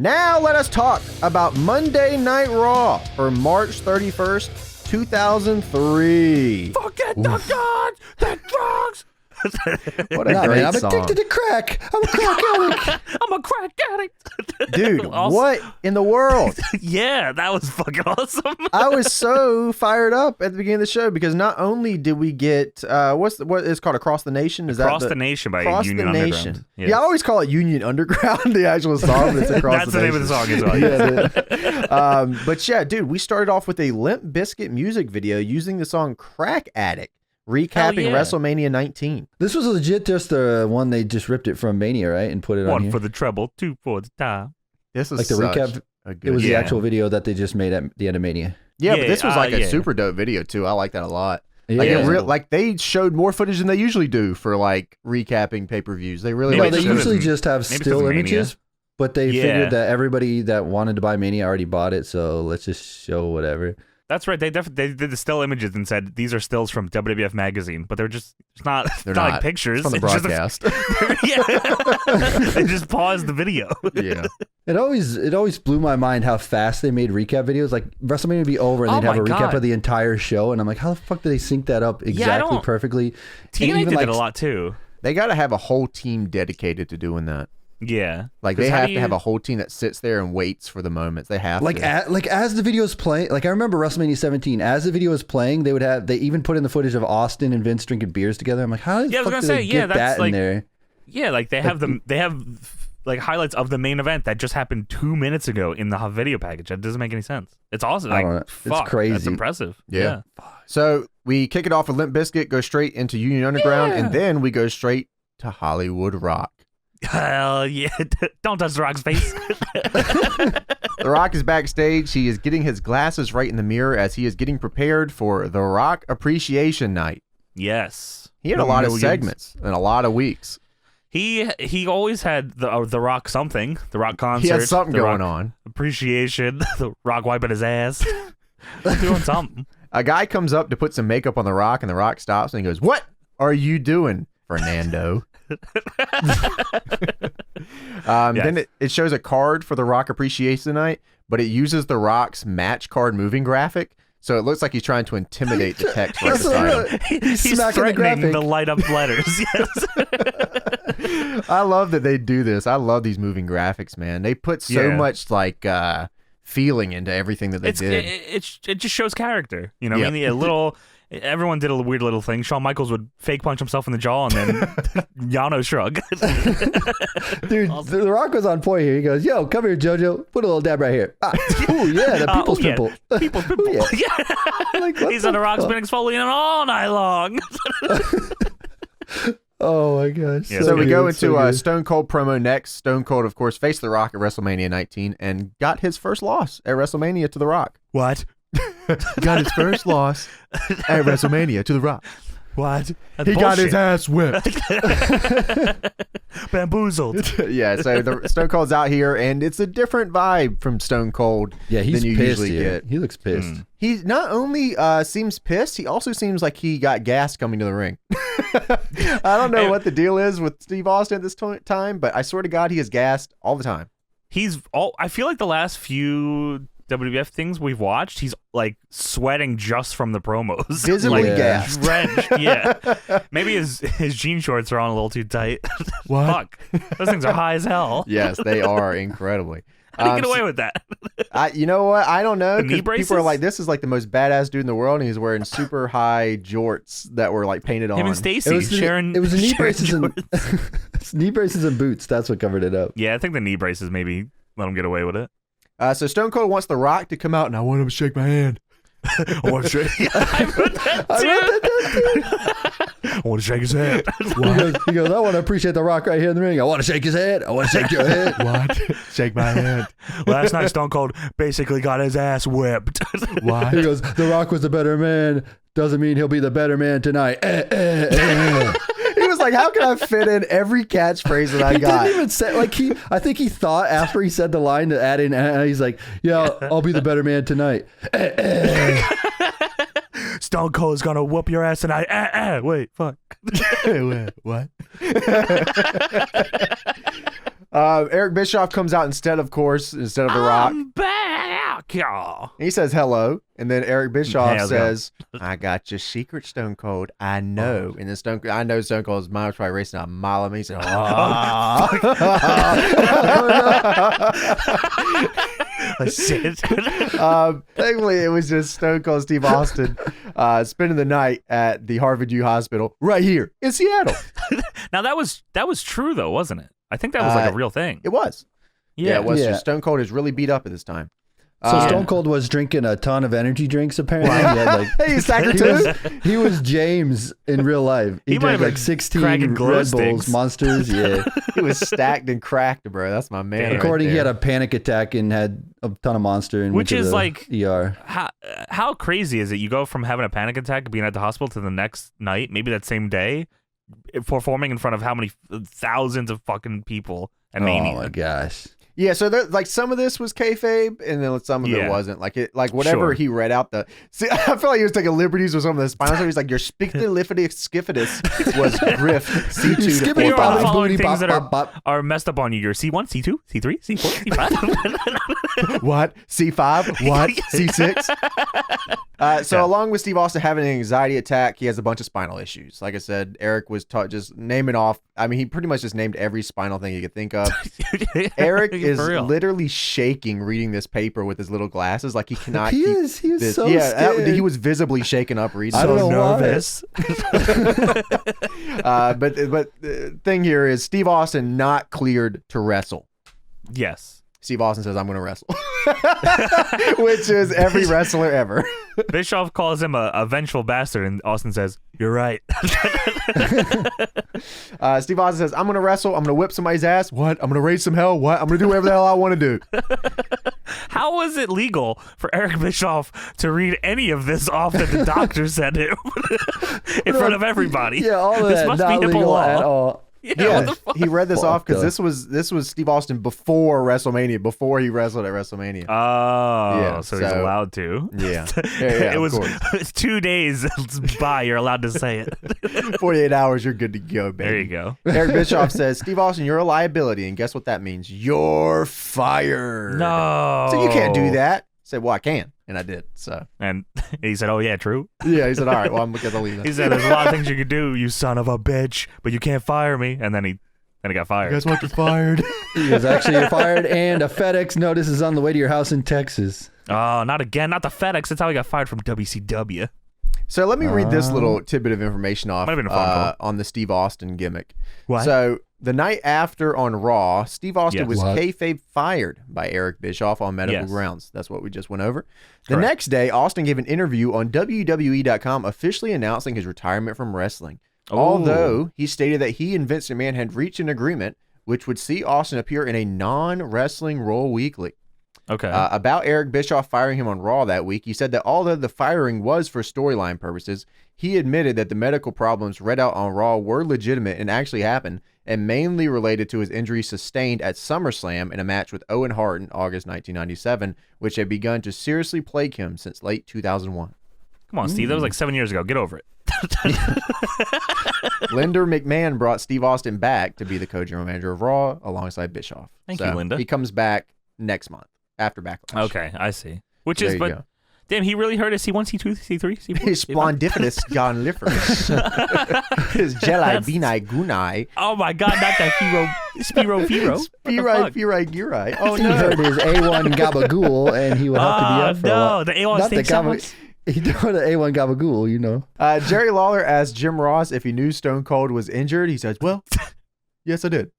Now let us talk about Monday Night Raw for March 31st, 2003. Forget the guns, the drugs. What a great I'm song. addicted to crack. I'm a crack addict. I'm a crack addict. Dude, Also- what in the world? Yeah, that was fucking awesome. I was so fired up at the beginning of the show because not only did we get what is called Across the Nation? Is Across that the Nation by Across Union the Underground. Nation? Yes. Yeah, I always call it Union Underground, the actual song, but it's Across That's the the name Nation. of the song as well. Yeah. But yeah, dude, we started off with a Limp Bizkit music video using the song Crack Addict, recapping yeah. WrestleMania 19. This was legit just the one they just ripped it from Mania, right? And put it on One here. for the treble, two for the time. This is Like the such recap. a good It was the Yeah. actual video that they just made at the end of Mania. Yeah, but Yeah, this was like a yeah. super dope video too. I like that a lot. Yeah. Like, Yeah. like they showed more footage than they usually do for like recapping pay-per-views. They really No, like they showed usually it. just have maybe it's still 'cause of images, but they Yeah. figured that everybody that wanted to buy Mania already bought it, so let's just show whatever. That's right. They did the still images and said these are stills from WWF magazine, but they're just it's not They're not not. like pictures. It's from the It's just broadcast. yeah, they just paused the video. Yeah. It always blew my mind how fast they made recap videos. Like WrestleMania would be over and Oh they'd have my a recap God. of the entire show, and I'm like, how the fuck did they sync that up exactly don't- perfectly? TNA And even did like it a lot too. They got to have a whole team dedicated to doing that. Yeah, Like 'Cause they how have do to have you- a whole team that sits there and waits for the moments. They have like to. as the videos play. Like I remember WrestleMania 17. As the video was playing, they even put in the footage of Austin and Vince drinking beers together. I'm like, how the Yeah, I was fuck gonna did say, they yeah, get that's that in like- there? Yeah, like they have like highlights of the main event that just happened 2 minutes ago in the video package. That doesn't make any sense. It's awesome. I Like, don't know. It's fuck, crazy. That's impressive. Yeah. So we kick it off with Limp Bizkit, go straight into Union Underground, Yeah. and then we go straight to Hollywood Rock. Hell yeah! Don't touch the Rock's face. The Rock is backstage. He is getting his glasses right in the mirror as he is getting prepared for The Rock Appreciation Night. Yes, He had a lot of segments in a lot of weeks. He always had the Rock something. The Rock concert. He has something the going Rock on. Appreciation. The Rock wiping his ass. Doing something. A guy comes up to put some makeup on The Rock, and The Rock stops and he goes, "What are you doing, Fernando?" Then it shows a card for The Rock Appreciation Night, but it uses The Rock's match card moving graphic, so it looks like he's trying to intimidate the text right That's what beside I him. know. He's smacking the threatening graphic. the light up letters. Yes. I love that they do this. I love these moving graphics, man. They put so Yeah. much like feeling into everything that they did. It just shows character. You know, Yep. I mean, a little. Everyone did a weird little thing. Shawn Michaels would fake punch himself in the jaw and then Yano shrug. Dude, The Rock was on point here. He goes, "Yo, come here, JoJo. Put a little dab right here." Ooh, yeah, the people's pimple. People's pimple. yeah. Yeah. Like, what He's the on the Rock's fuck? been exfoliating all night long. Oh my gosh. Yeah, So we good, go so into good. Stone Cold promo next. Stone Cold, of course, faced The Rock at WrestleMania 19 and got his first loss at WrestleMania to The Rock. What? Got his first loss at WrestleMania to The Rock. What? He got his ass whipped. Bamboozled. Yeah, so the Stone Cold's out here, and it's a different vibe from Stone Cold Yeah, he's than you pissed usually here. get. He looks pissed. He not only seems pissed, he also seems like he got gas coming to the ring. I don't know what the deal is with Steve Austin at this time, but I swear to God, he is gassed all the time. I feel like the last few WWF things we've watched, he's like sweating just from the promos. Visibly Like, gassed. drenched. Yeah. Maybe his jean shorts are on a little too tight. What? Fuck. Those things are high as hell. Yes, they are incredibly. How do you get away with that? You know what? I don't know. The knee 'Cause braces? people are like, this is like the most badass dude in the world, and he's wearing super high jorts that were like painted on. Him and Stacy sharing. It was the knee sharing braces and jorts. knee braces and boots. That's what covered it up. Yeah, I think the knee braces maybe let him get away with it. So Stone Cold wants The Rock to come out, and I want him to shake my hand. I want to shake. I wrote that too. I want to shake his hand. He goes, I want to appreciate The Rock right here in the ring. I want to shake his head. I want to shake your head. What? Shake my hand. Last night, Stone Cold basically got his ass whipped. What? He goes, The Rock was the better man. Doesn't mean he'll be the better man tonight. He was like, how can I fit in every catchphrase that I He got? didn't even say, like, I think he thought after he said the line to add in, he's like, yeah, I'll be the better man tonight. Stone Cold's gonna whoop your ass tonight. Wait, fuck. What? Eric Bischoff comes out instead of The Rock. I'm back, y'all. He says hello, and then Eric Bischoff how's it says, "I got your secret, Stone Cold. I know." And then I know Stone Cold's mind was probably racing a mile of me. He said, Shit. Thankfully, it was just Stone Cold Steve Austin spending the night at the Harvard U Hospital right here in Seattle. Now that was true though, wasn't it? I think that was like a real thing. It was. Yeah, it was. Yeah. Just Stone Cold is really beat up at this time. So Stone Cold was drinking a ton of energy drinks, apparently. He had, like, Hey, Stacker too? he was James in real life. He He might drank have like been 16 cracking glow Red Bulls, sticks. Monsters. Yeah. He was stacked and cracked, bro. That's my man. Right According, he there. had a panic attack and had a ton of Monster and Which went to is the like- ER. How crazy is it? You go from having a panic attack and being at the hospital to the next night, maybe that same day, performing in front of how many thousands of fucking people at Mania. Oh my gosh. Yeah, so like some of this was kayfabe, and then some of it Yeah. wasn't. Like whatever Sure. he read out the. See, I feel like he was taking liberties with some of the spinal. He's like, your spictolifidus was grift C2 to Skippity You're four all bop, five. following booty things bop, that bop, bop. are messed up on you. You're C1, C2, C3, C4, C5. What C5? What C6? So along with Steve Austin having an anxiety attack, he has a bunch of spinal issues. Like I said, Eric was just naming off. I mean, he pretty much just named every spinal thing he could think of. Eric is For real. literally shaking reading this paper with his little glasses, like he cannot. He keep is this. so He scared. was visibly shaken up reading. I don't know why. nervous. But the thing here is Steve Austin not cleared to wrestle. Yes. Steve Austin says, "I'm going to wrestle," which is every wrestler ever. Bischoff calls him a vengeful bastard, and Austin says, "You're right." Steve Austin says, "I'm going to wrestle. I'm going to whip somebody's ass. What? I'm going to raise some hell. What? I'm going to do whatever the hell I want to do." How was it legal for Eric Bischoff to read any of this off that the doctor said him in front of everybody? Yeah, all of this that must not be HIPAA legal law. at all. Yeah, what the fuck? He read this off because Fuck, this was Steve Austin before WrestleMania, before he wrestled at WrestleMania. Oh, Yeah, so he's so- allowed to. Yeah. It of was course. 2 days by. You're allowed to say it. 48 hours, you're good to go, baby. There you go. Eric Bischoff says, "Steve Austin, you're a liability," and guess what that means? You're fired. No. So you can't do that. I said, "Well, I can," and I did. So And he said, "Oh yeah, true." yeah, he said, "All right, well, I'm gonna leave." He said, "There's a lot of things you could do, you son of a bitch, but you can't fire me." And then he got fired. Guess what? You're fired. He was actually fired, and a FedEx notice is on the way to your house in Texas. Oh, not again. Not the FedEx. That's how he got fired from WCW. So let me read this little tidbit of information off Might have been a phone call. on the Steve Austin gimmick. What? So the night after on Raw, Steve Austin Yes. was What? kayfabe fired by Eric Bischoff on medical Yes. grounds. That's what we just went over. The Correct. next day, Austin gave an interview on WWE.com officially announcing his retirement from wrestling. Oh. Although he stated that he and Vince McMahon had reached an agreement which would see Austin appear in a non-wrestling role weekly. Okay. About Eric Bischoff firing him on Raw that week, he said that although the firing was for storyline purposes, he admitted that the medical problems read out on Raw were legitimate and actually happened, and mainly related to his injury sustained at SummerSlam in a match with Owen Hart in August 1997, which had begun to seriously plague him since late 2001. Come on, Steve. That was like 7 years ago. Get over it. Linda McMahon brought Steve Austin back to be the co-general manager of Raw alongside Bischoff. Thank you, Linda. He comes back next month after Backlash. Okay, I see. Which There is, you but go. damn, he really hurt his C1, C2, C3, C4. His splendiferous gonliferous. His Jedi Binai Gunai. Oh my God, not that Spiro. What the Spirai fuck? Firai Girai. Oh He no. heard his A1 Gabagool, and he would have to be up for a no, while. the A1 Not steak sauce. He doing an A1 Gabagool, you know. Jerry Lawler asked Jim Ross if he knew Stone Cold was injured. He says, "Well, yes, I did."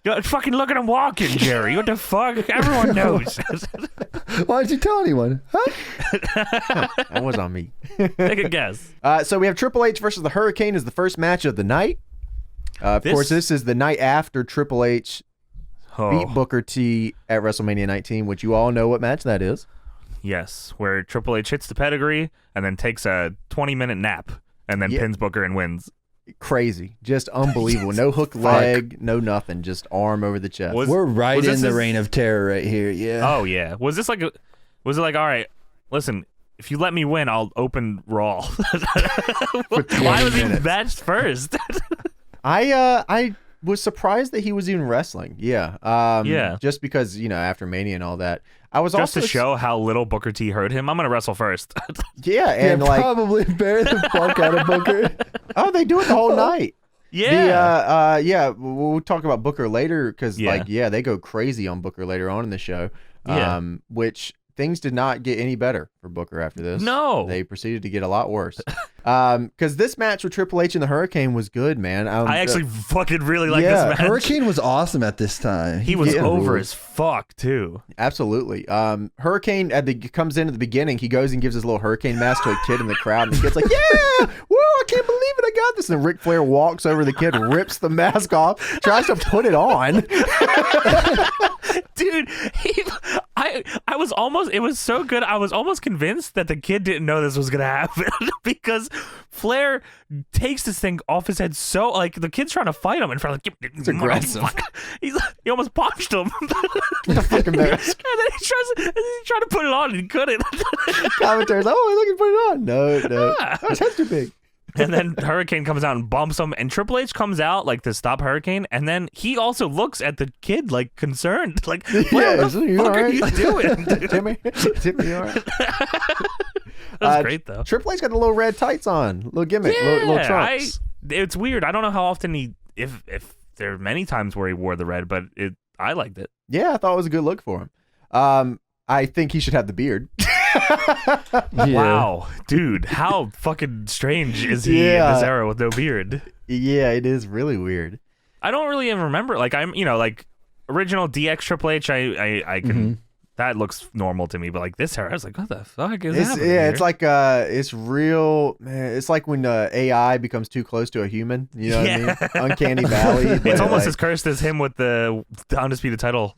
Yo, fucking look at him walking, Jerry. What the fuck? Everyone knows. Why did you tell anyone? Huh? That was on me. Take a guess. So we have Triple H versus the Hurricane as the first match of the night. Of course, this is the night after Triple H beat Oh, Booker T at WrestleMania 19, which you all know what match that is. yes, where Triple H hits the pedigree and then takes a 20-minute nap and then Yeah. pins Booker and wins. Crazy. Just unbelievable. No hook leg, no nothing. Just arm over the chest. Was We're right this in the his- reign of terror right here. Yeah. Oh yeah. Was it like, all right, listen, if you let me win, I'll open Raw. Why was he minutes. matched first? I was surprised that he was even wrestling. Yeah. Yeah. Just because, after Mania and all that. I was Just also to show how little Booker T hurt him, I'm gonna wrestle first. Yeah, and probably bury the fuck out of Booker. Oh, they do it the whole night. Yeah. We'll talk about Booker later because Yeah. they go crazy on Booker later on in the show. Yeah. Which things did not get any better for Booker after this. No. They proceeded to get a lot worse. Because this match with Triple H and the Hurricane was good, man. I actually fucking really like this match. Hurricane was awesome at this time. He was over as fuck too. Absolutely. Hurricane comes in at the beginning. He goes and gives his little hurricane mask to a kid in the crowd, and the kid's like, "Yeah, whoa! I can't believe it! I got this!" And Ric Flair walks over the kid, rips the mask off, tries to put it on. Dude, I was almost, it was so good. I was almost convinced that the kid didn't know this was gonna happen because Flair takes this thing off his head so like the kid's trying to fight him in front of It's aggressive. He almost punched him. The fucking mask. And then he tried to put it on and he couldn't. Commentator's like, "Oh, look, put it on." No. Oh, his head's too big. And then Hurricane comes out and bumps him, and Triple H comes out like to stop Hurricane, and then he also looks at the kid like concerned, like, "What the fuck are you doing, dude?" Timmy, you all right? That was great though. Triple H got the little red tights on, little gimmick, little trunks. It's weird. I don't know how often if there are many times where he wore the red, but I liked it. Yeah, I thought it was a good look for him. I think he should have the beard. Wow, dude, how fucking strange is he in this era with no beard? Yeah, it is really weird. I don't really even remember. Like like original DX Triple H. I can. That looks normal to me, but like this era, I was like, what the fuck is happening here? It's like it's real. Man, it's like when AI becomes too close to a human. You know what I mean? Uncanny Valley. It's almost as cursed as him with the undisputed title.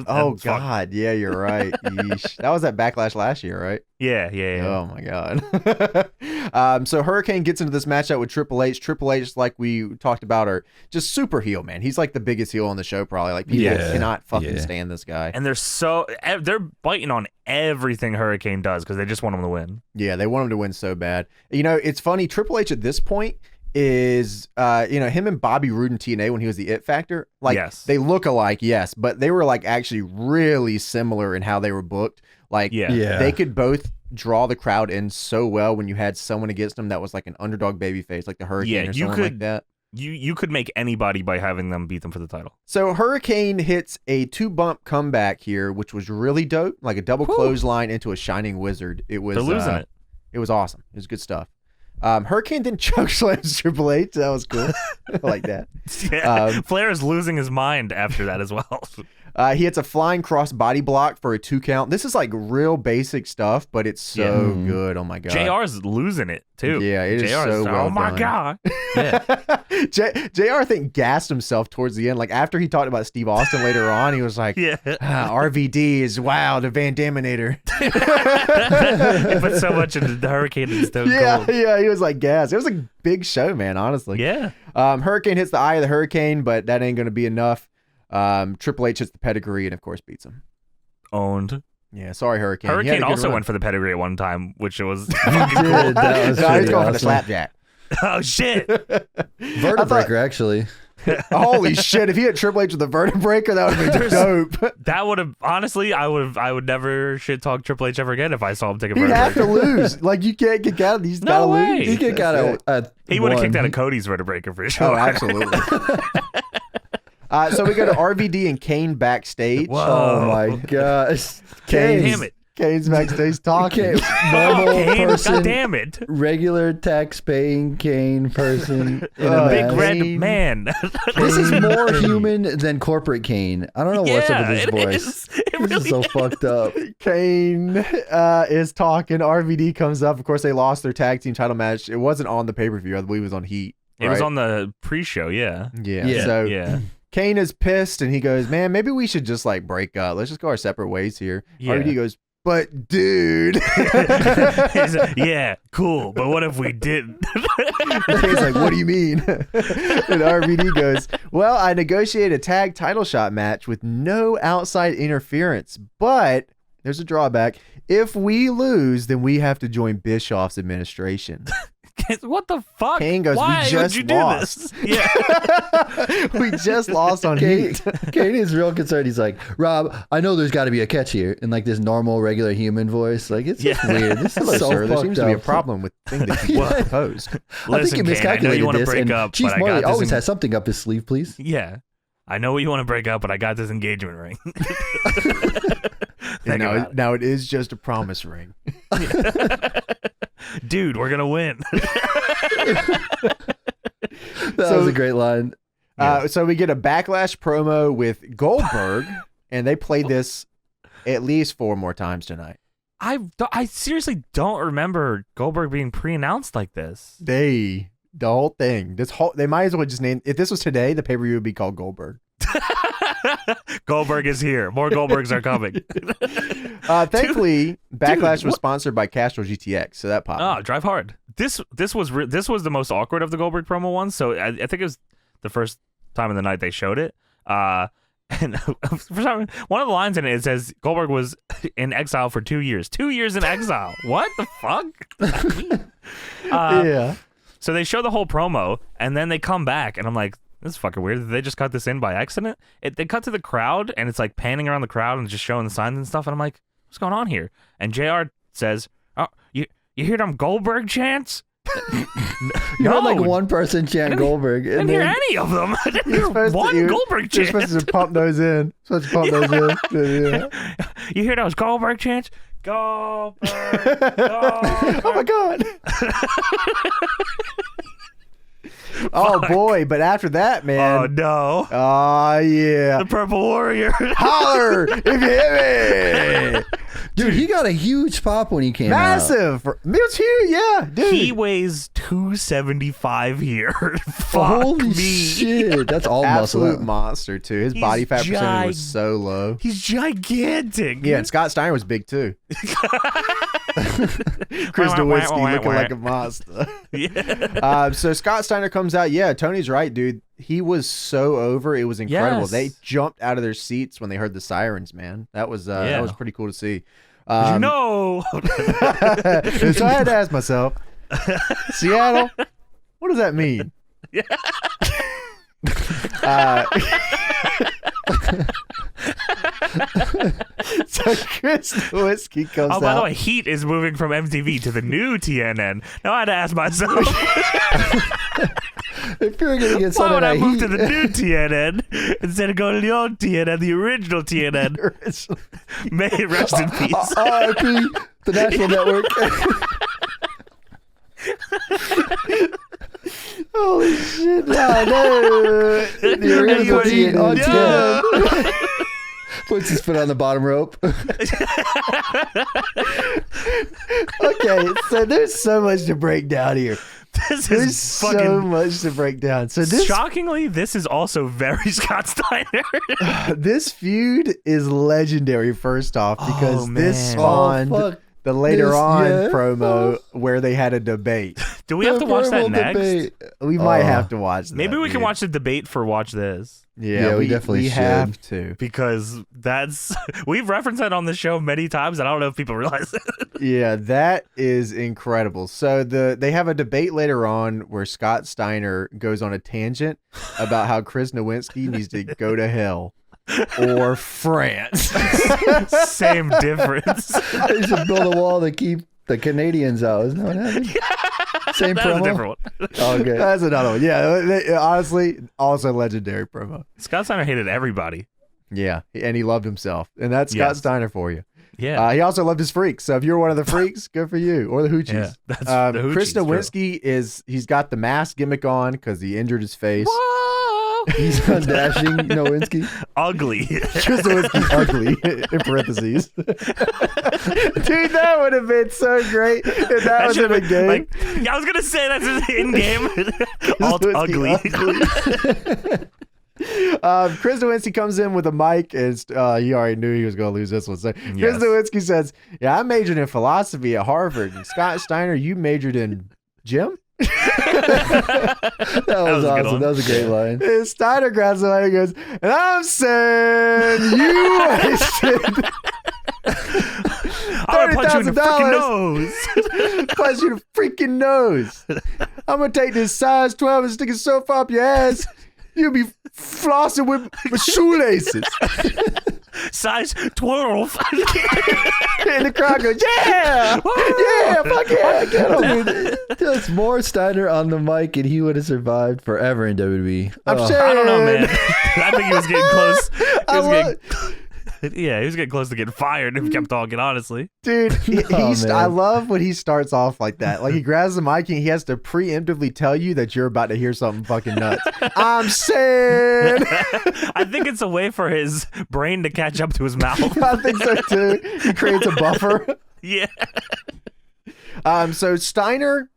Oh God, yeah, you're right. Yeesh. That was at Backlash last year, right? Yeah. Oh my God. So Hurricane gets into this matchup with Triple H. Triple H, like we talked about, are just super heel, man. He's like the biggest heel on the show, probably. Like people cannot fucking stand this guy. And they're biting on everything Hurricane does because they just want him to win. Yeah, they want him to win so bad. It's funny. Triple H at this point is, him and Bobby Roode in TNA when he was the It Factor. Like, yes. They look alike, yes, but they were like actually really similar in how they were booked. Like, they could both draw the crowd in so well when you had someone against them that was like an underdog babyface, like the Hurricane or someone like that. You could make anybody by having them beat them for the title. So Hurricane hits a 2-bump comeback here, which was really dope, like a double clothesline into a Shining Wizard. They're losing it. It was awesome. It was good stuff. Hurricane then choke slams Triple H. That was cool. I like that. Yeah. Flair is losing his mind after that as well. He hits a flying cross body block for a 2 count. This is like real basic stuff, but it's so good. Oh my God. JR's losing it too. Yeah, it is so well oh my done. God. Yeah. JR, I think, gassed himself towards the end. Like after he talked about Steve Austin later on, he was like, RVD is wow, the Van Daminator. He put so much into the Hurricane and Stone Cold. Yeah, he was like gassed. It was a big show, man, honestly. Yeah. Hurricane hits the eye of the Hurricane, but that ain't going to be enough. Triple H hits the pedigree and of course beats him. Owned. Yeah, sorry, Hurricane. Hurricane also went for the pedigree at one time, which was fucking cool. That was he's going awesome. for the slapjack. Oh shit. Vertebreaker, actually. Holy shit! If he had Triple H with the Vertebreaker, that would have been dope. That would have honestly, I would never shit talk Triple H ever again if I saw him take a Vertebreaker. He'd have to lose. Like you can't kick out. He's got to way. lose. He could got He would have kicked out of Cody's Vertebreaker for sure. Oh, absolutely. So we go to RVD and Kane backstage. Whoa. Oh my gosh. Kane, damn it. Kane's backstage talking. Normal Kane, person. God damn it. Regular tax-paying Kane person in a Big mask. red man. This is more human than corporate Kane. I don't know what's up with his voice. It This is so fucked up. Kane is talking. RVD comes up. Of course, they lost their tag team title match. It wasn't on the pay-per-view. I believe it was on Heat. It was on the pre-show, yeah. Yeah. So Kane is pissed and he goes, "Man, maybe we should just like break up. Let's just go our separate ways here." Yeah. RVD goes, "But dude." He's like, yeah, cool. But what if we didn't? Kane's like, "What do you mean?" And RVD goes, "Well, I negotiated a tag title shot match with no outside interference, but there's a drawback. If we lose, then we have to join Bischoff's administration." What the fuck? Kane goes, Why we just would you lost. do this? Yeah. We just lost on Kane, Heat. Kane is real concerned. He's like, Rob, I know there's got to be a catch here, in like this normal, regular human voice. Like, it's just weird. This is so Sir, there fucked seems to be a up. problem with the thing that you proposed. I think you Listen, Kane, I know you miscalculated want to this. break And up, Chief but I Marley got always this. has something up his sleeve, please. Yeah. I know you want to break up, but I got this engagement ring. And now it is just a promise ring. Dude, we're going to win. That was a great line. So we get a Backlash promo with Goldberg, and they played this at least 4 more times tonight. I seriously don't remember Goldberg being pre-announced like this. The whole thing. They might as well just name. If this was today, the pay-per-view would be called Goldberg. Goldberg is here. More Goldbergs are coming. Thankfully, Backlash was sponsored by Castrol GTX, so that popped. Oh, drive hard. This was the most awkward of the Goldberg promo ones. So I think it was the first time of the night they showed it. And for some reason, one of the lines in it says Goldberg was in exile for 2 years. 2 years in exile. What the fuck? Yeah. So they show the whole promo, and then they come back, and I'm like, this is fucking weird. Did they just cut this in by accident? They cut to the crowd, and it's like panning around the crowd and just showing the signs and stuff, and I'm like, what's going on here? And JR says, oh, you hear them Goldberg chants? You heard like one person chant Goldberg. I didn't hear any of them. I didn't hear one Goldberg chant. You're supposed to pump those in. Those in. Yeah. You hear those Goldberg chants? Goldberg. Goldberg. Oh my God. Oh boy, but after that, man. Oh no. Oh yeah. The Purple Warrior. Holler if you hit me. Dude, he got a huge pop when he came out. Massive. It was huge, yeah, dude. He weighs 275 here. Fuck Holy me. shit. That's all Absolute muscle. Monster too. His body fat percentage was so low. He's gigantic. Yeah, and Scott Steiner was big too. Chris Nowinski looking like a monster. Yeah. So Scott Steiner comes out. Yeah, Tony's right, dude. He was so over. It was incredible. Yes. They jumped out of their seats when they heard the sirens, man. That was pretty cool to see. No. So I had to ask myself, Seattle, what does that mean? Yeah. So Chris Nowinski comes out. Oh, by the way, Heat is moving from MTV to the new TNN. Now I had to ask myself, If you're going to get why would I Sunday Night move Heat, to the new TNN instead of going to the old TNN, the original TNN? May it rest in peace. RIP, the National Network. Holy shit! No. The original TNN. Puts his foot on the bottom rope. Okay, so there's so much to break down here. This There's is so fucking... much to break down. So this Shockingly, this is also very Scott Steiner. this feud is legendary. First off, because Oh, this man. spawned fuck. the later This- on yeah. promo where they had a debate. Do we have to watch that Verbal next? debate. We might have to watch that. Maybe we can dude. watch the debate for Watch This. Yeah, we definitely we should. have to. Because that's... We've referenced that on the show many times, and I don't know if people realize it. Yeah, that is incredible. So they have a debate later on where Scott Steiner goes on a tangent about how Chris Nowinski needs to go to hell or France. Same difference. They should build a wall to keep the Canadians out. Isn't that what happened? Same That was a promo? different one. Oh, okay. That's another one. Yeah, honestly, also legendary promo. Scott Steiner hated everybody. Yeah, and he loved himself, and that's Scott Yes. Steiner for you. Yeah. He also loved his freaks. So if you're one of the freaks, good for you, or the hoochies. Yeah, that's the hoochies, Chris true. Nowinski he's got the mask gimmick on because he injured his face. Whoa! He's on Dashing Nowinski. Ugly. Chris Nowinski's ugly, in parentheses. Dude, that would have been so great if that was in the game. Like, yeah, I was gonna say that's in game. Alt ugly. Chris Nowinski comes in with a mic, and he already knew he was going to lose this one. So Chris Yes. Nowinski says, "Yeah, I majored in philosophy at Harvard. And Scott Steiner, you majored in gym." That was a good awesome. one. That was a great line. And Steiner grabs the mic and goes, "And I'm saying you wasted I'm gonna punch you in the freaking nose. Punch you in the freaking nose. I'm gonna take this size 12 and stick it so far up your ass, you'll be flossing with my shoelaces. Size 12. And the crowd goes, yeah, fuck yeah, get him. Dude, just more Steiner on the mic, and he would have survived forever in WWE. I'm saying, I don't know, man. I think he was getting close. He was getting close to getting fired if he kept talking, honestly. Dude, man. I love when he starts off like that. Like, he grabs the mic and he has to preemptively tell you that you're about to hear something fucking nuts. I'm saying. I think it's a way for his brain to catch up to his mouth. I think so, too. He creates a buffer. Yeah. So Steiner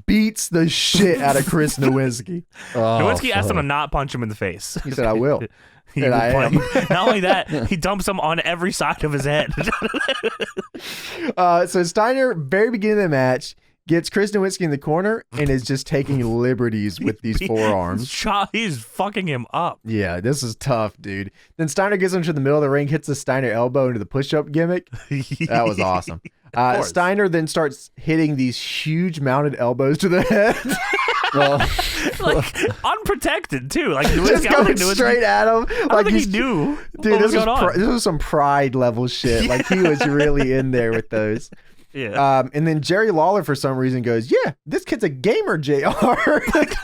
beats the shit out of Chris Nowinski. Nowinski asked him to not punch him in the face. He said, I will. He And I am. Not only that, he dumps him on every side of his head. So Steiner, very beginning of the match, gets Chris Nowinski in the corner and is just taking liberties with these forearms. He's fucking him up. Yeah, this is tough, dude. Then Steiner gets into the middle of the ring, hits the Steiner elbow into the push-up gimmick. That was awesome. Steiner then starts hitting these huge mounted elbows to the head. Like unprotected too. Like Just going straight at him. I don't think he knew. Dude, what was going on. This was some pride level shit. Like, he was really in there with those. Yeah. And then Jerry Lawler, for some reason, goes, yeah, this kid's a gamer, JR. Which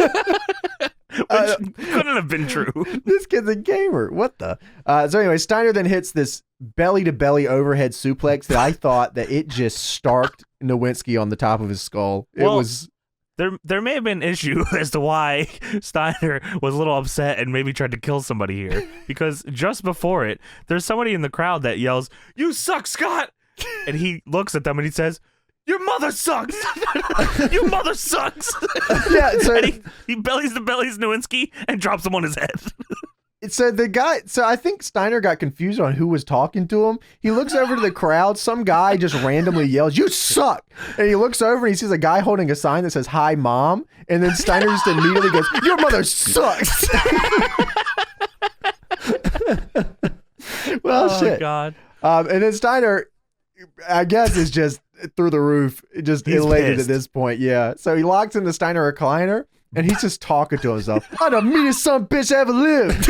couldn't have been true. This kid's a gamer. What the? So anyway, Steiner then hits this belly-to-belly overhead suplex that I thought that it just starked Nowinski on the top of his skull. It was... There may have been an issue as to why Steiner was a little upset and maybe tried to kill somebody here. Because just before it, there's somebody in the crowd that yells, "You suck, Scott!" And he looks at them and he says, "Your mother sucks! Your mother sucks!" Yeah, so... And he bellies Nowinski and drops him on his head. So I think Steiner got confused on who was talking to him. He looks over to the crowd. Some guy just randomly yells, "You suck!" And he looks over and he sees a guy holding a sign that says, "Hi, Mom." And then Steiner just immediately goes, "Your mother sucks!" Well, shit. God. And then Steiner, I guess, is just through the roof, just He's elated pissed. at this point. Yeah. So he locks in the Steiner recliner. And he's just talking to himself. I'm the meanest son of a bitch I ever lived.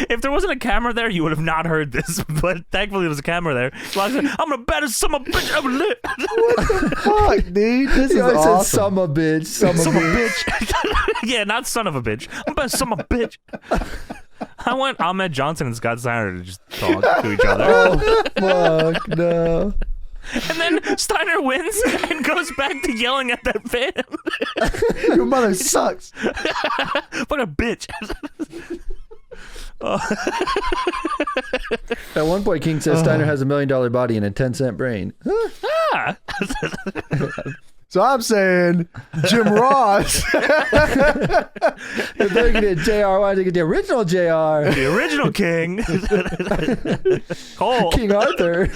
If there wasn't a camera there, you would have not heard this. But thankfully, there was a camera there. So I said, "I'm the baddest son of a bitch I ever lived." What the fuck, dude? This He is always awesome. said, "Son of a bitch, son of a bitch." Yeah, not son of a bitch. I'm the best son of a bitch. I want Ahmed Johnson and Scott Steiner to just talk to each other. Oh, fuck, no. And then Steiner wins and goes back to yelling at that fan. Your mother sucks. What a bitch. At one point, King says Steiner has $1 million body and a 10-cent brain. Ah. So I'm saying Jim Ross. If they're going to get JR, why don't they get the original JR? The original king. Cole. King Arthur.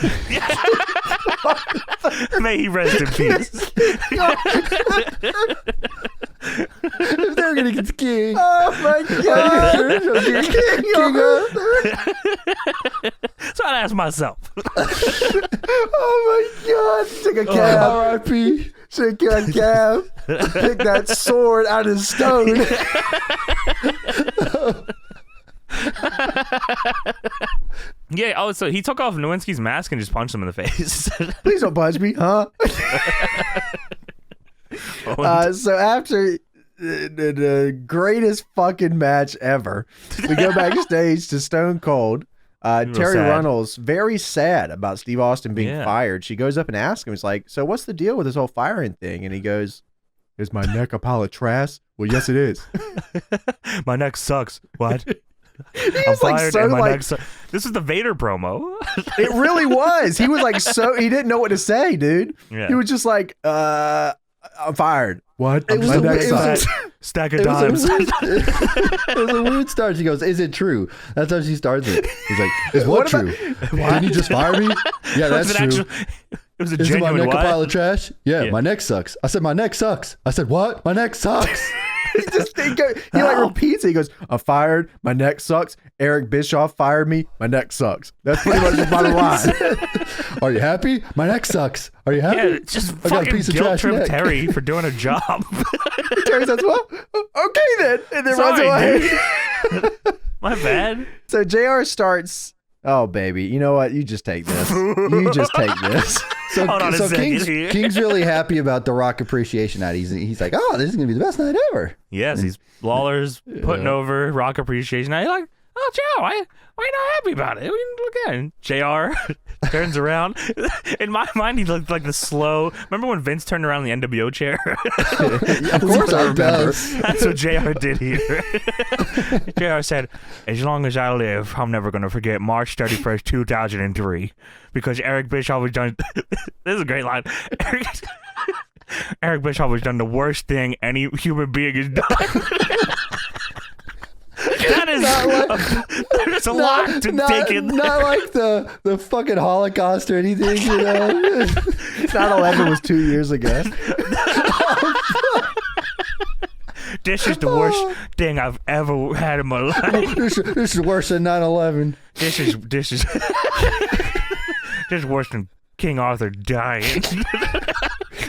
May he rest in peace. If they're going to get the king. Oh my god. The original King Arthur. So I'd ask myself. Oh my god. Take a cab. R.I.P. Take a cab. Pick that sword out of stone. Yeah, oh, so he took off Nowinski's mask and just punched him in the face. Please don't punch me, huh? So after the greatest fucking match ever, we go backstage to Stone Cold. Terry sad. Runnels, very sad about Steve Austin being Yeah. fired. She goes up and asks him, it's like, "So what's the deal with this whole firing thing?" And he goes, "Is my neck a pile of trash?" "Well, yes, it is." My neck sucks. What? He I'm was like fired so and my like, neck sucks. This is the Vader promo. it really was. He was like he didn't know what to say, dude. Yeah. He was just like, "I'm fired." "What?" It was "My a- neck it was sucks." Stack of It dimes. was a weird start. She goes, "Is it true?" That's how she starts it. He's like, "Is what true? Didn't you just fire me?" "Yeah, that's true." It was a "Isn't my genuine neck a what? pile of trash?" Yeah, Yeah. my neck sucks. I said, "My neck sucks." I said, "What? My neck sucks." He like repeats it. He goes, I'm fired. My neck sucks. Eric Bischoff fired me. My neck sucks. That's pretty much the bottom line. Are you happy? My neck sucks. Are you happy? Yeah, just fucking guilt trip Terry for doing a job. Terry says, well, okay then. And then runs away. My bad. So JR starts, oh, baby, you know what? You just take this. You just take this. So, Hold on a second. King's really happy about the Rock Appreciation Night. He's like, oh, this is going to be the best night ever. Yes, Lawler's putting over Rock Appreciation Night. Like, oh, Joe, why are you not happy about it? Look at it. JR turns around. In my mind, he looked like the slow. Remember when Vince turned around in the NWO chair? Of course I remember. That's what JR did here. JR said, as long as I live, I'm never going to forget March 31st, 2003. Because Eric Bischoff was done. This is a great line. Eric Bischoff has done the worst thing any human being has done. That is there's a lot to take in there. Not like the fucking Holocaust or anything, you know. 9/11 was 2 years ago. This is the worst thing I've ever had in my life. This is worse than 9/11. This is this is worse than King Arthur dying.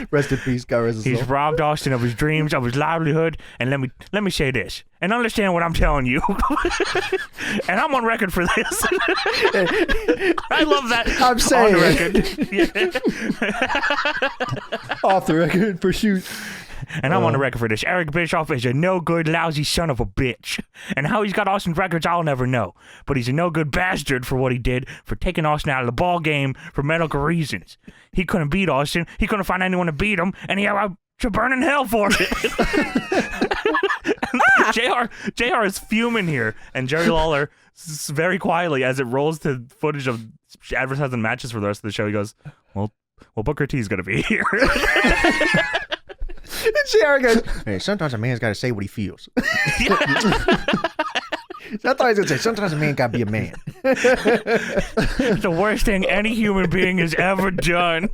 Rest in peace, God rest his soul. He's robbed Austin of his dreams, of his livelihood, and let me say this, and understand what I'm telling you. And I'm on record for this. I love that. I'm saying. On the record. Off the record, for shoot. And I'm on the record for this. Eric Bischoff is a no-good, lousy son of a bitch. And how he's got Austin's records, I'll never know. But he's a no-good bastard for what he did, for taking Austin out of the ball game for medical reasons. He couldn't beat Austin. He couldn't find anyone to beat him, and he had to burn in hell for it. JR is fuming here, and Jerry Lawler, very quietly, as it rolls to footage of advertising matches for the rest of the show, he goes, well, Booker T's going to be here. And JR goes, hey, sometimes a man's got to say what he feels. I thought he was going to say, sometimes a man got to be a man. The worst thing any human being has ever done.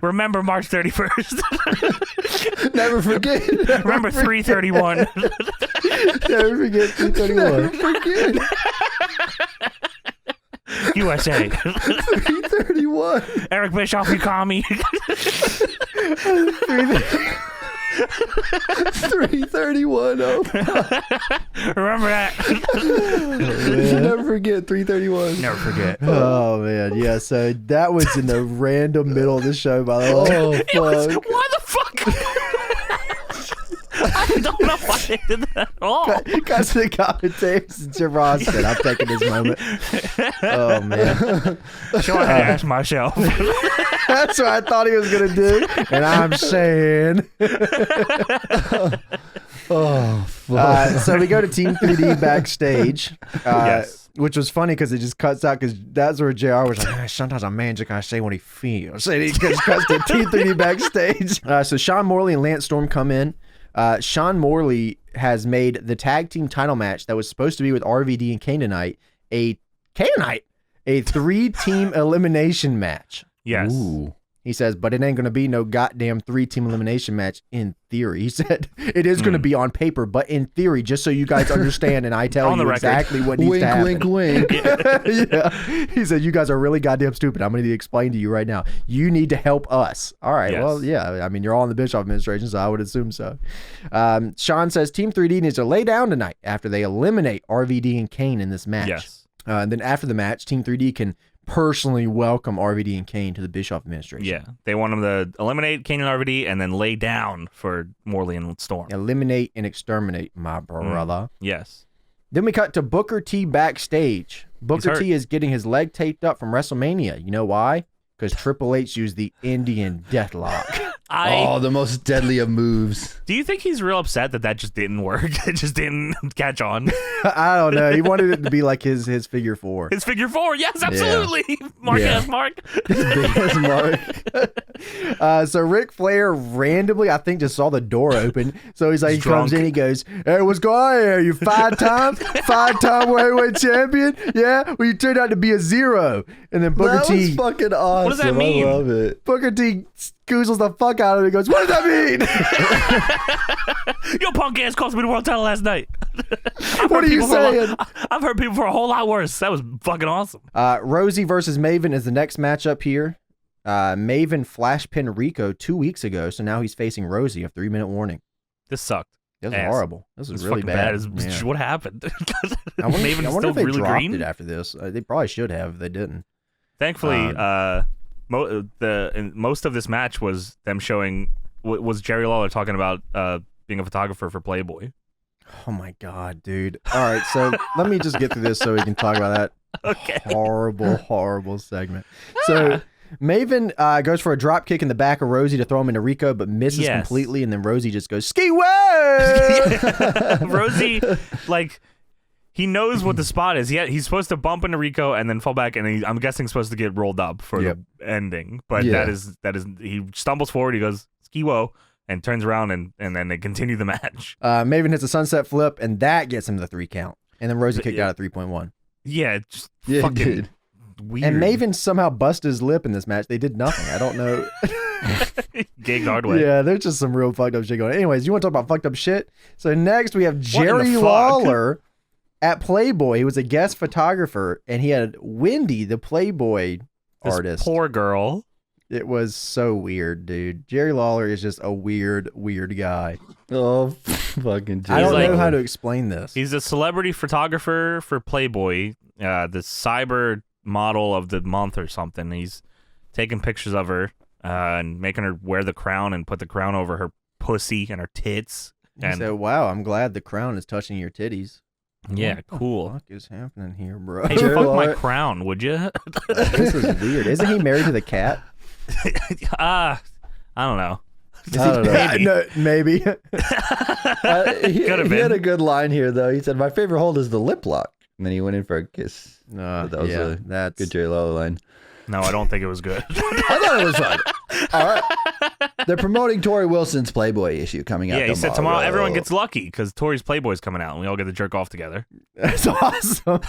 Remember March 31st. Never forget. Remember 331. Never forget 331. Forget. USA. 331. Eric Bischoff, you call me. 331. Oh. Remember that. Never forget 331. Never forget. Oh, man. Yeah, so that was in the random middle of the show, by the way. Oh, fuck. Why the fuck? I don't know why they did that at all. Got to the commentators. Jim Ross said, I'm taking this moment. Oh, man. So I had to ask myself. That's what I thought he was going to do. And I'm saying. Oh, fuck. So we go to Team 3D backstage. Yes. Which was funny because it just cuts out because that's where JR was like, sometimes a man just gotta say what he feels. And he just cuts to Team 3D backstage. So Sean Morley and Lance Storm come in. Sean Morley has made the tag team title match that was supposed to be with RVD and Kane tonight a 3-team elimination match. Yes. Ooh. He says, but it ain't going to be no goddamn 3-team elimination match in theory. He said, it is going to be on paper, but in theory, just so you guys understand and I tell you exactly what needs to happen. Wink, wink, wink. Yeah. He said, you guys are really goddamn stupid. I'm going to explain to you right now. You need to help us. All right. Yes. Well, yeah. I mean, you're all in the Bischoff administration, so I would assume so. Sean says, Team 3D needs to lay down tonight after they eliminate RVD and Kane in this match. Yes. And then after the match, Team 3D can personally welcome RVD and Kane to the Bischoff administration. Yeah. They want him to eliminate Kane and RVD and then lay down for Morley and Storm. Eliminate and exterminate, my brother. Yes. Then we cut to Booker T backstage. Booker T is getting his leg taped up from WrestleMania. You know why? Because Triple H used the Indian Deathlock. The most deadly of moves. Do you think he's real upset that just didn't work? It just didn't catch on. I don't know. He wanted it to be like his figure four. His figure four. Yes, absolutely. Yeah. Mark Yeah. S. Mark. Big ass Mark. So Ric Flair randomly, I think, just saw the door open. So he's like, he comes in, he goes, "Hey, what's going on here? You five-time heavyweight champion? Yeah? Well, you turned out to be a zero." And then Booker That T. was fucking awesome. What does that mean? I love it. Booker T goozles the fuck out of it and goes, what does that mean? Your punk ass cost me the world title last night. What are you saying? I've heard people for a whole lot worse. That was fucking awesome. Rosie versus Maven is the next matchup here. Maven flash pinned Rico 2 weeks ago, so now he's facing Rosie. A 3-minute warning. This sucked. This was horrible. This was really bad. Yeah. What happened? I wonder if they really dropped green? it after this. They probably should have. They didn't. Thankfully, most of this match was them showing was Jerry Lawler talking about being a photographer for Playboy. Oh my god, dude! All right, so let me just get through this so we can talk about that. Okay. Horrible segment. So Maven goes for a drop kick in the back of Rosie to throw him into Rico, but misses completely, and then Rosie just goes ski way. Rosie, like, he knows what the spot is. He's supposed to bump into Rico and then fall back, and I'm guessing supposed to get rolled up for the ending. But that is he stumbles forward. He goes ski wo and turns around, and then they continue the match. Maven hits a sunset flip, and that gets him the 3 count. And then Rosie kicked out at 3.1. Yeah, just fucking weird. And Maven somehow busted his lip in this match. They did nothing. I don't know. Gigged hard way. Yeah, there's just some real fucked up shit going on. Anyways, you want to talk about fucked up shit? So next we have Jerry Lawler at Playboy. He was a guest photographer, and he had Wendy, the Playboy artist. Poor girl. It was so weird, dude. Jerry Lawler is just a weird guy. Oh, fucking Jerry. I don't know how to explain this. He's a celebrity photographer for Playboy, the cyber model of the month or something. He's taking pictures of her and making her wear the crown and put the crown over her pussy and her tits. And so, wow, I'm glad the crown is touching your titties. Yeah, cool. What the fuck is happening here, bro? Hey, fuck my crown, would you? This is weird. Isn't he married to the cat? I don't know. Maybe. He had a good line here, though. He said, "My favorite hold is the lip lock," and then he went in for a kiss. That was a good Jerry Lawler line. No, I don't think it was good. I thought it was fun. All right. They're promoting Tori Wilson's Playboy issue coming out tomorrow. Yeah, he said tomorrow everyone gets lucky because Tori's Playboy's coming out and we all get to jerk off together. That's awesome.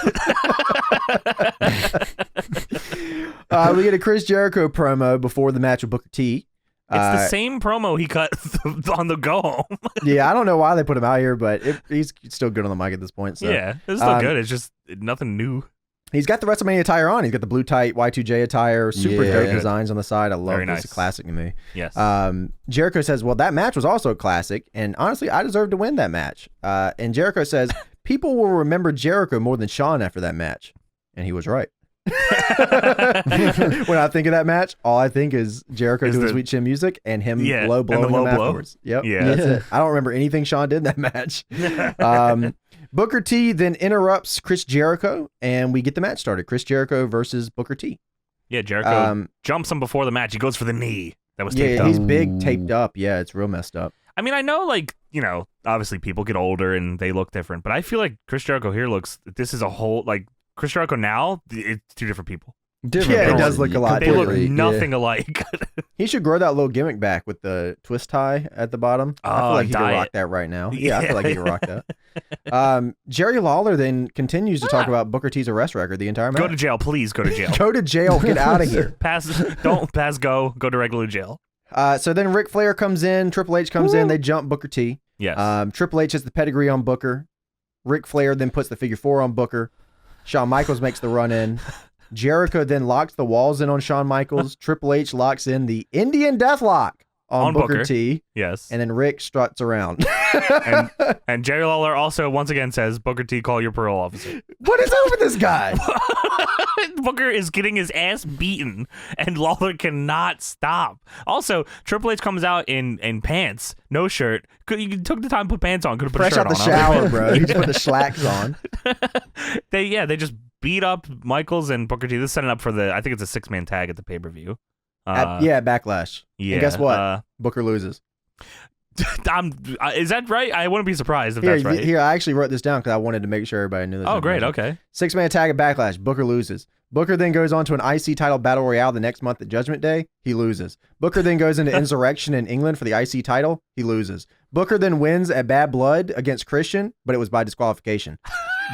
We get a Chris Jericho promo before the match with Booker T. It's the same promo he cut on the go home. Yeah, I don't know why they put him out here, but he's still good on the mic at this point. So. Yeah, it's still good. It's just nothing new. He's got the WrestleMania attire on. He's got the blue tight Y2J attire, super dope designs on the side. I love this. It's a classic to me. Yes. Jericho says, well, that match was also a classic, and honestly, I deserved to win that match. And Jericho says, people will remember Jericho more than Shawn after that match. And he was right. When I think of that match, all I think is Jericho doing Sweet Chin music and him low blowing him afterwards. Yep. Yeah. That's it. I don't remember anything Shawn did in that match. Booker T then interrupts Chris Jericho, and we get the match started. Chris Jericho versus Booker T. Yeah, Jericho jumps him before the match. He goes for the knee that was taped up. Yeah, he's big, taped up. Yeah, it's real messed up. I mean, I know, like, you know, obviously people get older and they look different, but I feel like Chris Jericho here this is a whole, like, Chris Jericho now, it's two different people. It does look a lot They look nothing alike. He should grow that little gimmick back with the twist tie at the bottom. I feel like he can rock that right now. Yeah, I feel like he can rock that. Jerry Lawler then continues to talk about Booker T's arrest record the entire match. Go to jail, please. Go to jail. Go to jail. Get out of here. Don't pass go. Go to regular jail. So then Ric Flair comes in. Triple H comes in. They jump Booker T. Yes. Triple H has the pedigree on Booker. Ric Flair then puts the figure 4 on Booker. Shawn Michaels makes the run in. Jericho then locks the walls in on Shawn Michaels. Triple H locks in the Indian Deathlock on Booker T. Yes. And then Rick struts around. and Jerry Lawler also once again says, Booker T, call your parole officer. What is up with this guy? Booker is getting his ass beaten, and Lawler cannot stop. Also, Triple H comes out in pants, no shirt. You took the time to put pants on. Could have put fresh a shirt out the shower, bro. He just put the slacks on. They just beat up Michaels and Booker T. This is setting up for I think it's a 6-man tag at the pay-per-view. Backlash. Yeah. And guess what? Booker loses. Is that right? I wouldn't be surprised if that's right. Here, I actually wrote this down because I wanted to make sure everybody knew this. Oh, great. Okay. 6-man tag at Backlash. Booker loses. Booker then goes on to an IC title battle royale the next month at Judgment Day. He loses. Booker then goes into Insurrection in England for the IC title. He loses. Booker then wins at Bad Blood against Christian, but it was by disqualification.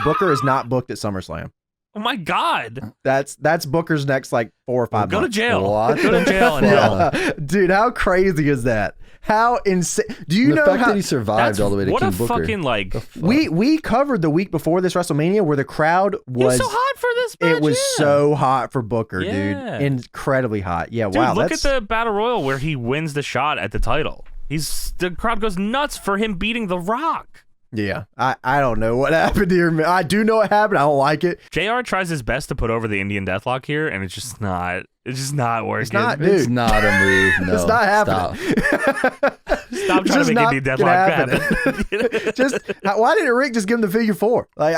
Booker is not booked at SummerSlam. Oh my God. That's Booker's next like 4 or 5 Go to months. jail. What? Go to jail. And Yeah. Dude, how crazy is that? How insane. Do you The know fact how that he survived all the way to what King a Booker. fucking like. we covered the week before this WrestleMania where the crowd It was was so hot for this match. it was yeah. so hot for Booker, Yeah. dude. Incredibly hot. Yeah, Dude, wow. look That's at the Battle Royal where he wins the shot at the title. The crowd goes nuts for him beating The Rock. yeah. I don't know what happened here, man. I do know what happened. I don't like it. JR tries his best to put over the Indian Deathlock here, and it's just not working. It's not, It's dude. not a move. No, It's not happening. Stop It's trying just to make not Indian gonna Deathlock happen. Just why didn't Rick just give him the figure 4? Like,